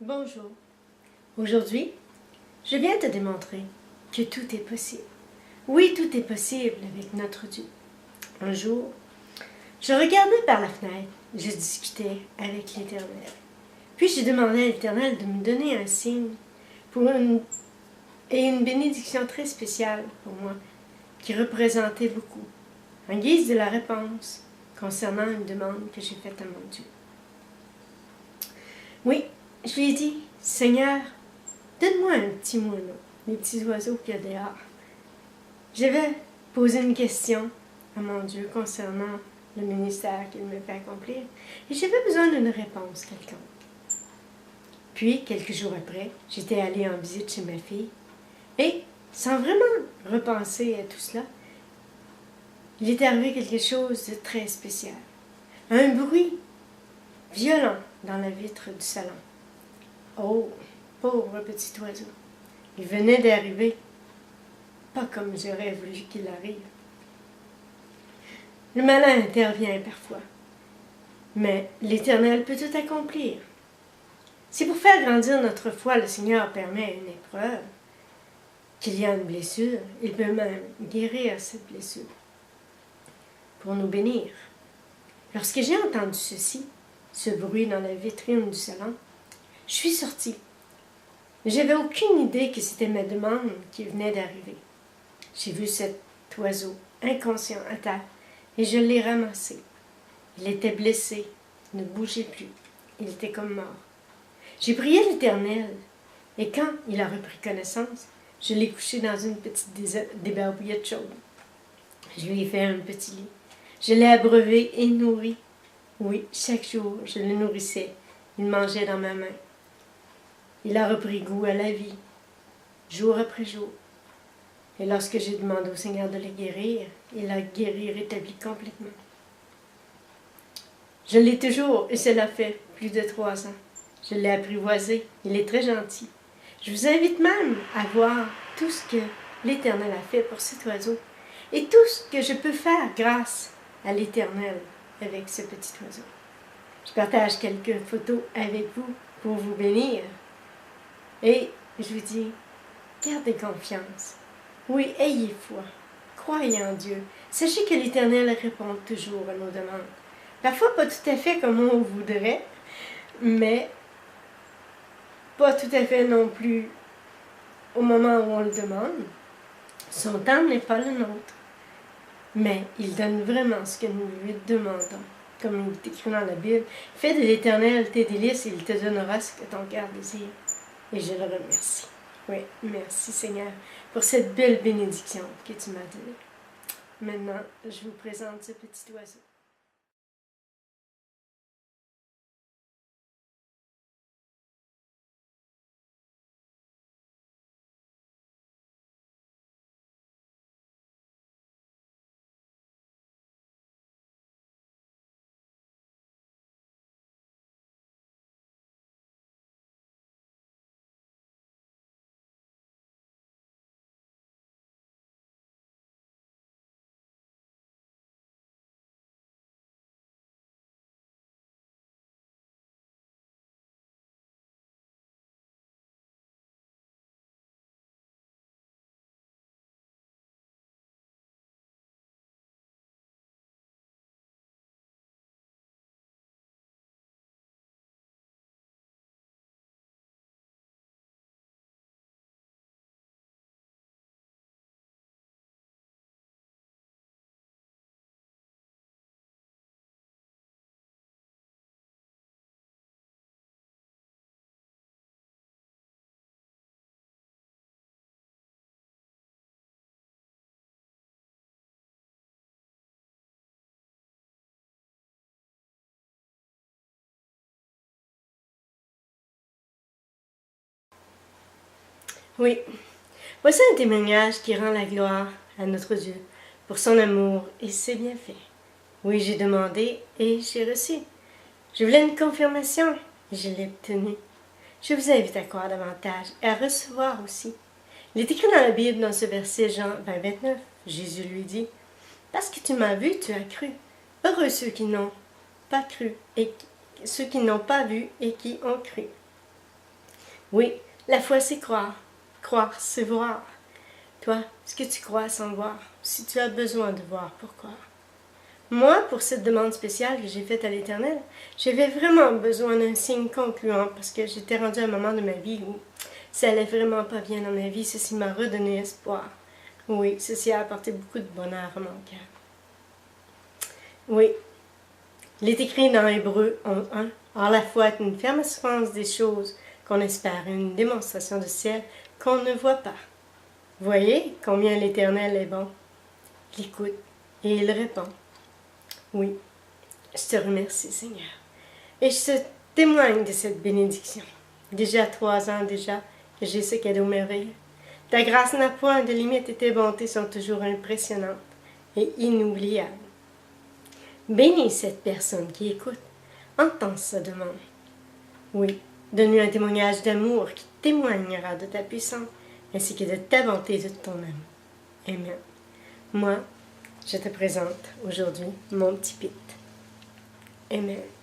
Bonjour. Aujourd'hui, je viens te démontrer que tout est possible. Oui, tout est possible avec notre Dieu. Un jour, je regardais par la fenêtre, je discutais avec l'Éternel. Puis j'ai demandé à l'Éternel de me donner un signe et une bénédiction très spéciale pour moi, qui représentait beaucoup, en guise de la réponse concernant une demande que j'ai faite à mon Dieu. Oui, je lui ai dit, Seigneur, donne-moi un petit moineau, les petits oiseaux qu'il y a dehors. J'avais posé une question à mon Dieu concernant le ministère qu'il me fait accomplir et j'avais besoin d'une réponse quelconque. Puis, quelques jours après, j'étais allée en visite chez ma fille et, sans vraiment repenser à tout cela, il est arrivé quelque chose de très spécial. Un bruit violent dans la vitre du salon. Oh, pauvre petit oiseau. Il venait d'arriver. Pas comme j'aurais voulu qu'il arrive. Le malin intervient parfois. Mais l'Éternel peut tout accomplir. Si pour faire grandir notre foi, le Seigneur permet une épreuve, qu'il y a une blessure, il peut même guérir cette blessure pour nous bénir. Lorsque j'ai entendu ceci, ce bruit dans la vitrine du salon, je suis sortie. J'avais aucune idée que c'était ma demande qui venait d'arriver. J'ai vu cet oiseau inconscient à terre et je l'ai ramassé. Il était blessé, il ne bougeait plus. Il était comme mort. J'ai prié l'Éternel et quand il a repris connaissance, je l'ai couché dans une petite débarbouillette chaude. Je lui ai fait un petit lit. Je l'ai abreuvé et nourri. Oui, chaque jour, je le nourrissais. Il mangeait dans ma main. Il a repris goût à la vie, jour après jour. Et lorsque j'ai demandé au Seigneur de le guérir, il a guéri, rétabli complètement. Je l'ai toujours, et cela fait plus de 3 ans. Je l'ai apprivoisé, il est très gentil. Je vous invite même à voir tout ce que l'Éternel a fait pour cet oiseau et tout ce que je peux faire grâce à l'Éternel avec ce petit oiseau. Je partage quelques photos avec vous pour vous bénir. Et je vous dis, gardez confiance. Oui, ayez foi. Croyez en Dieu. Sachez que l'Éternel répond toujours à nos demandes. Parfois pas tout à fait comme on voudrait, mais pas tout à fait non plus au moment où on le demande. Son temps n'est pas le nôtre. Mais il donne vraiment ce que nous lui demandons. Comme il est écrit dans la Bible, fais de l'Éternel tes délices et il te donnera ce que ton cœur désire. Et je le remercie. Oui, merci Seigneur pour cette belle bénédiction que tu m'as donnée. Maintenant, je vous présente ce petit oiseau. Oui, voici un témoignage qui rend la gloire à notre Dieu pour son amour et ses bienfaits. Oui, j'ai demandé et j'ai reçu. Je voulais une confirmation et je l'ai obtenue. Je vous invite à croire davantage et à recevoir aussi. Il est écrit dans la Bible, dans ce verset Jean 20, 29, Jésus lui dit, « Parce que tu m'as vu, tu as cru. Heureux ceux qui n'ont pas cru et ceux qui n'ont pas vu et qui ont cru. » Oui, la foi, c'est croire. Croire, c'est voir. Toi, est-ce que tu crois sans voir? Si tu as besoin de voir, pourquoi? Moi, pour cette demande spéciale que j'ai faite à l'Éternel, j'avais vraiment besoin d'un signe concluant parce que j'étais rendue à un moment de ma vie où ça allait vraiment pas bien dans ma vie. Ceci m'a redonné espoir. Oui, ceci a apporté beaucoup de bonheur à mon cœur. Oui, il est écrit dans Hébreux 11:1. Or la foi est une ferme assurance des choses qu'on espère et une démonstration de celles qu'on ne voit pas. Voyez combien l'Éternel est bon. Il écoute et il répond. Oui, je te remercie, Seigneur. Et je te témoigne de cette bénédiction. Déjà 3 ans déjà que j'ai ce cadeau merveilleux. Ta grâce n'a point de limite et tes bontés sont toujours impressionnantes et inoubliables. Bénis cette personne qui écoute. Entends sa demande. Oui, donne-lui un témoignage d'amour qui témoignera de ta puissance ainsi que de ta bonté et de ton amour. Amen. Moi, je te présente aujourd'hui mon petit Pete. Amen.